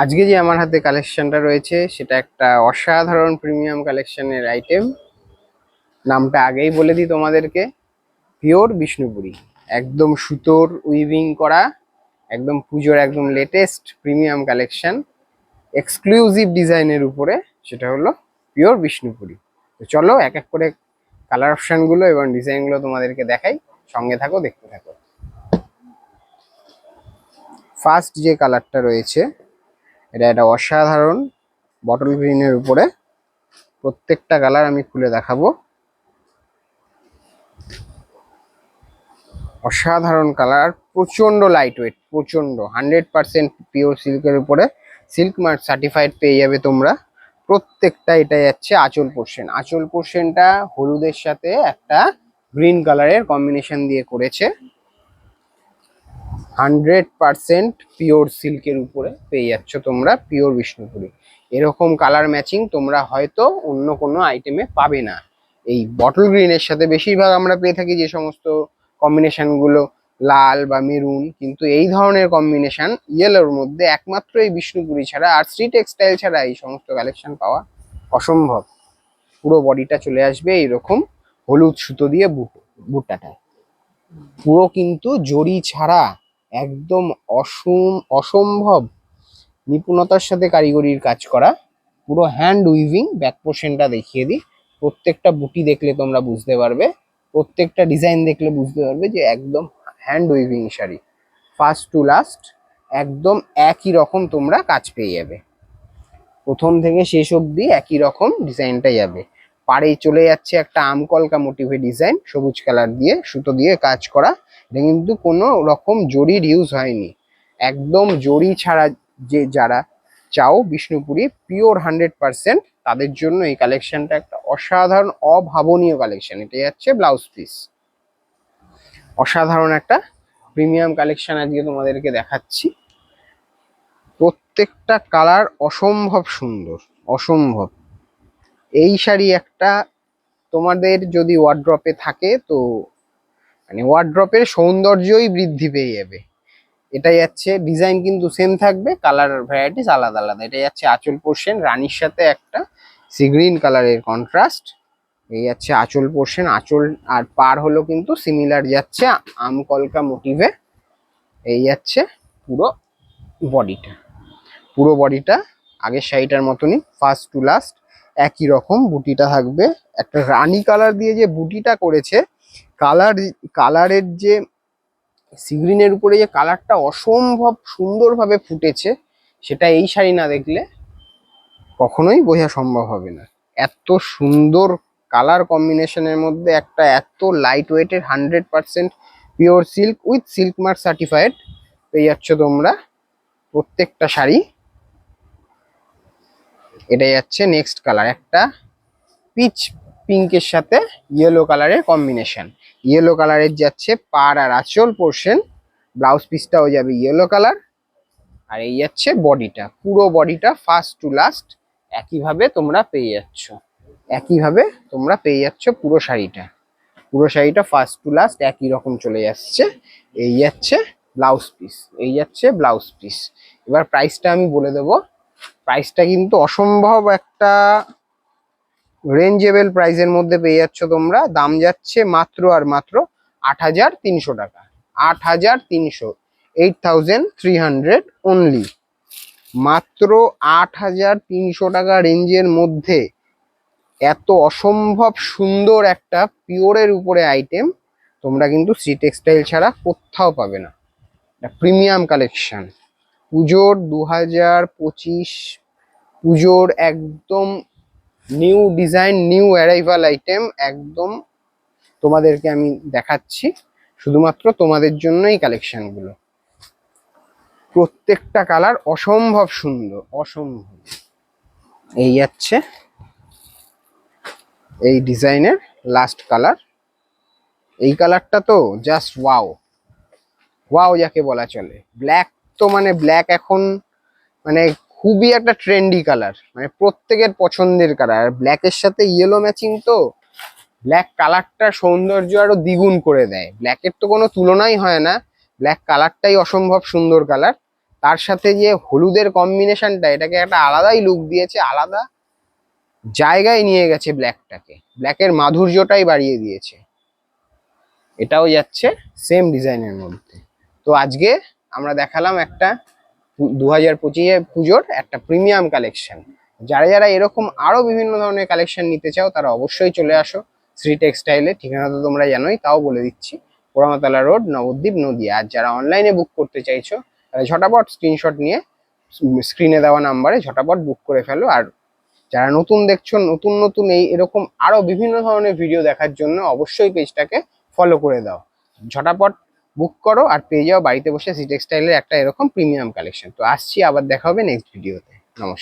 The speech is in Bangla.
আজকে যে আমার হাতে কালেকশনটা রয়েছে সেটা একটা অসাধারণ প্রিমিয়াম কালেকশনের আইটেম। নামটা আগেই বলে দিই তোমাদেরকে, পিওর বিষ্ণুপুরি। একদম সুতোর উইভিং করা, একদম পুজোর একদম লেটেস্ট প্রিমিয়াম কালেকশন, এক্সক্লুসিভ ডিজাইনের উপরে। সেটা হলো পিওর বিষ্ণুপুরি। তো চলো এক এক করে কালার অপশনগুলো এবং ডিজাইনগুলো তোমাদেরকে দেখাই, সঙ্গে থাকো, দেখতে থাকো। ফার্স্ট যে কালারটা রয়েছে এটা একটা অসাধারণ বটল গ্রিনের উপরে। প্রত্যেকটা কালার আমি খুলে দেখাবো। অসাধারণ কালার, প্রচন্ড লাইট ওয়েট, প্রচন্ড 100% পিওর সিল্কের উপরে। সিল্ক মার্ক সার্টিফাইড পেয়ে যাবে তোমরা। প্রত্যেকটা এটা যাচ্ছে আঁচল পোর্শন। আঁচল পোর্শনটা হলুদের সাথে একটা গ্রিন কালারের কম্বিনেশন দিয়ে করেছে। 100% পিওর সিল্কের উপরে পেয়ে যাচ্ছ তোমরা পিওর বিষ্ণুপুরি। এরকম কালার ম্যাচিং তোমরা হয়তো অন্য কোনো আইটেমে পাবে না। এই বটল গ্রিনের সাথে বেশিরভাগ আমরা পেয়ে থাকি যে সমস্ত কম্বিনেশন গুলো লাল বা মেরুন, কিন্তু এই ধরনের কম্বিনেশন ইয়েলোর মধ্যে একমাত্র এই বিষ্ণুপুরি ছাড়া আর শ্রী টেক্সটাইল ছাড়া এই সমস্ত কালেকশন পাওয়া অসম্ভব। পুরো বডিটা চলে আসবে এইরকম হলুদ সুতো দিয়ে বুটাটায়, পুরো কিন্তু জড়ি ছাড়া, একদম অসম্ভব নিপুণতার সাথে কারিগরির কাজ করা, পুরো হ্যান্ড উইভিং। ব্যাক পোর্শনটা দেখিয়ে দিই। প্রত্যেকটা বুটি দেখলে তোমরা বুঝতে পারবে, প্রত্যেকটা ডিজাইন দেখলে বুঝতে পারবে যে একদম hand weaving sari. First to last একদম একই রকম তোমরা কাজ পেয়ে যাবে, প্রথম থেকে শেষ অবধি একই রকম ডিজাইনটা যাবে। পাড়ে চলে যাচ্ছে একটা আমকলকা মোটিভে ডিজাইন, সবুজ কালার দিয়ে সুতো দিয়ে কাজ করা। এটা কিন্তু কোনো রকম জরির ইউজ হয়নি, একদম জরি ছাড়া। যে যারা চাও বিষ্ণুপুরি পিওর 100%, তাদের জন্য এই কালেকশনটা একটা অসাধারণ অভাবনীয় কালেকশন। এটা যাচ্ছে ব্লাউজ পিস। অসাধারণ একটা প্রিমিয়াম কালেকশন আজকে তোমাদেরকে দেখাচ্ছি। প্রত্যেকটা কালার অসম্ভব সুন্দর, অসম্ভব। এই শাড়ি একটা তোমাদের যদি ওয়ার্ড্রপে থাকে তো মানে ওয়ার্ড্রপের সৌন্দর্যই বৃদ্ধি পেয়ে যাবে। এটা যাচ্ছে ডিজাইন কিন্তু সেম থাকবে, কালার ভ্যারাইটিস আলাদা আলাদা। এটা যাচ্ছে আঁচল পোর্শন, রানীর সাথে একটা সি গ্রিন কালারের কন্ট্রাস্ট। এই যাচ্ছে আঁচল পোর্শন, আঁচল আর পার হলো কিন্তু সিমিলার যাচ্ছে আমকলকা মোটিভে। এই যাচ্ছে পুরো বডিটা, পুরো বডিটা আগের শাড়িটার মতনই ফার্স্ট টু লাস্ট একই রকম বুটিটা থাকবে। একটা রানী কালার দিয়ে যে বুটিটা করেছে, কালার কালারের যে সিগ্রিনের উপরে যে কালারটা অসম্ভব সুন্দরভাবে ফুটেছে, সেটা এই শাড়ি না দেখলে কখনোই বোঝা সম্ভব হবে না। এত সুন্দর কালার কম্বিনেশনের মধ্যে একটা এত লাইট ওয়েটের 100% pure silk with silk mark certified পেয়ে যাচ্ছ তোমরা প্রত্যেকটা শাড়ি। এটা যাচ্ছে নেক্সট কালার, একটা পিচ পিঙ্কের সাথে ইয়েলো কালারের কম্বিনেশন। ইয়েলো কালারের যাচ্ছে পাড় আর আঁচল পোর্শন, ব্লাউজ পিসটাও যাবে ইয়েলো কালার। আর এই যাচ্ছে বডিটা, পুরো বডিটা ফার্স্ট টু লাস্ট একইভাবে তোমরা পেয়ে যাচ্ছ। একইভাবে তোমরা পেয়ে যাচ্ছ পুরো শাড়িটা। পুরো শাড়িটা ফার্স্ট টু লাস্ট একই রকম চলে যাচ্ছে। এই যাচ্ছে ব্লাউজ পিস, এই যাচ্ছে ব্লাউজ পিস। এবার প্রাইসটা আমি বলে দেবো। প্রাইসটা কিন্তু অসম্ভব একটা রেঞ্জেবল প্রাইসের মধ্যে পেয়ে যাচ্ছ তোমরা। দাম যাচ্ছে মাত্র আর মাত্র ৮,৩০০ টাকা। ৮,৩০০, 8,300 অনলি। মাত্র ৮,৩০০ টাকা রেঞ্জের মধ্যে এত অসম্ভব সুন্দর একটা পিওরের উপরে আইটেম তোমরা কিন্তু শ্রী টেক্সটাইল ছাড়া কোথাও পাবে না। প্রিমিয়াম কালেকশন পুজোর 2025 পুজোর একদম new design, new arrival item একদম তোমাদেরকে আমি দেখাচ্ছি। শুধুমাত্র তোমাদের জন্য এই কালেকশনগুলো। প্রত্যেকটা কালার অসম্ভব সুন্দর, অসম্ভব। এই যাচ্ছে এই ডিজাইনের লাস্ট কালার। এই কালারটা তো জাস্ট ওয়াও, ওয়াও যাকে বলা চলে। ব্ল্যাক তো মানে ব্ল্যাক এখন মানে খুবই একটা ট্রেন্ডি কালার, মানে প্রত্যেকের পছন্দের কালার। আর ব্ল্যাকের সাথে ইয়েলো ম্যাচিং তো ব্ল্যাক কালারটা সৌন্দর্য আরো দ্বিগুণ করে দেয়। ব্ল্যাকের তো কোনো তুলনাই হয় না, ব্ল্যাক কালারটাই অসম্ভব সুন্দর কালার। তার সাথে যে হলুদের কম্বিনেশনটা এটাকে একটা আলাদাই লুক দিয়েছে, আলাদা জায়গায় নিয়ে গেছে ব্ল্যাকটাকে, ব্ল্যাকের মাধুর্যটাই বাড়িয়ে দিয়েছে। এটাও যাচ্ছে সেম ডিজাইনের মধ্যে। তো আজকে আমরা দেখালাম একটা 2025 পুজোর একটা প্রিমিয়াম কালেকশন। যারা যারা এরকম আরো বিভিন্ন ধরনের কালেকশন নিতে চাও তারা অবশ্যই চলে আসো শ্রী টেক্সটাইলে। ঠিকানা তো তোমরা জানোই, তাও বলে দিচ্ছি, পোড়ামাতলা রোড, নবদ্বীপ, নদিয়া। আর যারা অনলাইনে বুক করতে চাইছো তাহলে ঝটাপট স্ক্রিনশট নিয়ে স্ক্রিনে দেওয়া নাম্বারে ঝটাপট বুক করে ফেলো। আর যারা নতুন দেখছো, নতুন নতুন এরকম আরো বিভিন্ন ধরনের ভিডিও দেখার জন্য অবশ্যই পেজটাকে ফলো করে দাও। ঝটাপট বুক করো আর পেয়ে যাও বাড়িতে বসে শ্রী টেক্সটাইলের একটা এরকম প্রিমিয়াম কালেকশন। তো আসছি, আবার দেখা হবে নেক্সট ভিডিওতে। নমস্কার।